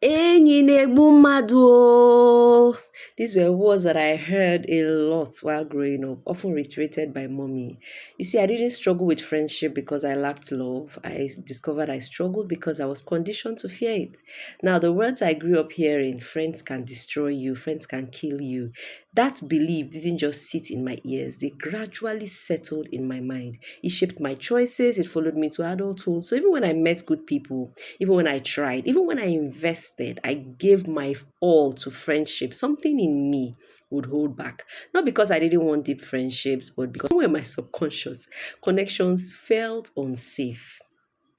Enyi na-egbu mmadụ oo. These were words that I heard a lot while growing up, often reiterated by mommy. You see, I didn't struggle with friendship because I lacked love. I discovered I struggled because I was conditioned to fear it. Now, the words I grew up hearing, friends can destroy you, friends can kill you, that belief didn't just sit in my ears, they gradually settled in my mind. It shaped my choices, it followed me to adulthood. So even when I met good people, even when I tried, even when I invested, I gave my all to friendship. Something in me would hold back. Not because I didn't want deep friendships, but because somewhere in my subconscious connections felt unsafe.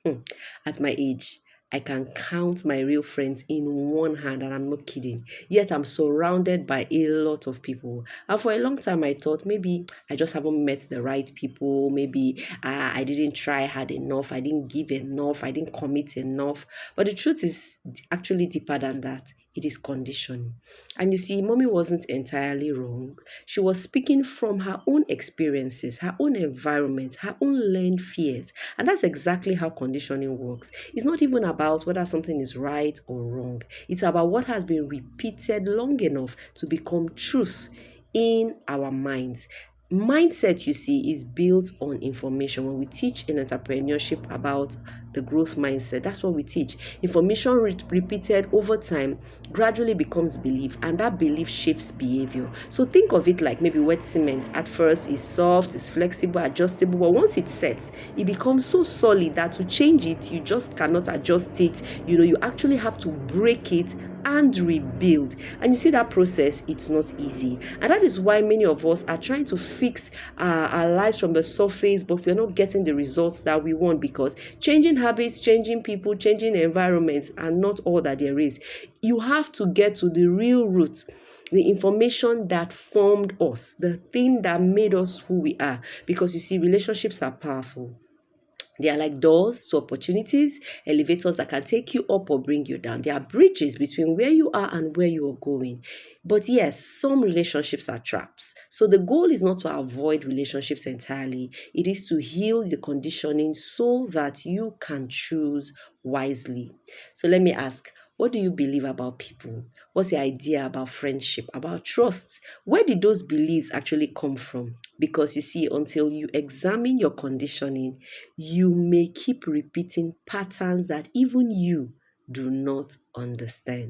Hmm. At my age, I can count my real friends in one hand, and I'm not kidding. Yet I'm surrounded by a lot of people. And for a long time, I thought maybe I just haven't met the right people. Maybe I didn't try hard enough. I didn't give enough. I didn't commit enough. But the truth is actually deeper than that. It is conditioning. And you see, mommy wasn't entirely wrong. She was speaking from her own experiences, her own environment, her own learned fears. And that's exactly how conditioning works. It's not even about whether something is right or wrong, it's about what has been repeated long enough to become truth in our minds. Mindset, you see, is built on information. When we teach in entrepreneurship about the growth mindset, that's what we teach. Information repeated over time gradually becomes belief, and that belief shapes behavior. So think of it like maybe wet cement. At first, it's soft, it's flexible, adjustable, but once it sets, it becomes so solid that to change it, you just cannot adjust it. You actually have to break it and rebuild. And you see that process, it's not easy. And that is why many of us are trying to fix our lives from the surface, but we're not getting the results that we want, because changing habits, changing people, changing environments are not all that there is. You have to get to the real root, the information that formed us, the thing that made us who we are. Because you see, relationships are powerful. They are like doors to opportunities, elevators that can take you up or bring you down. They are bridges between where you are and where you are going. But yes, some relationships are traps. So the goal is not to avoid relationships entirely, it is to heal the conditioning so that you can choose wisely. So let me ask, what do you believe about people? What's your idea about friendship, about trust? Where did those beliefs actually come from? Because you see, until you examine your conditioning, you may keep repeating patterns that even you do not understand.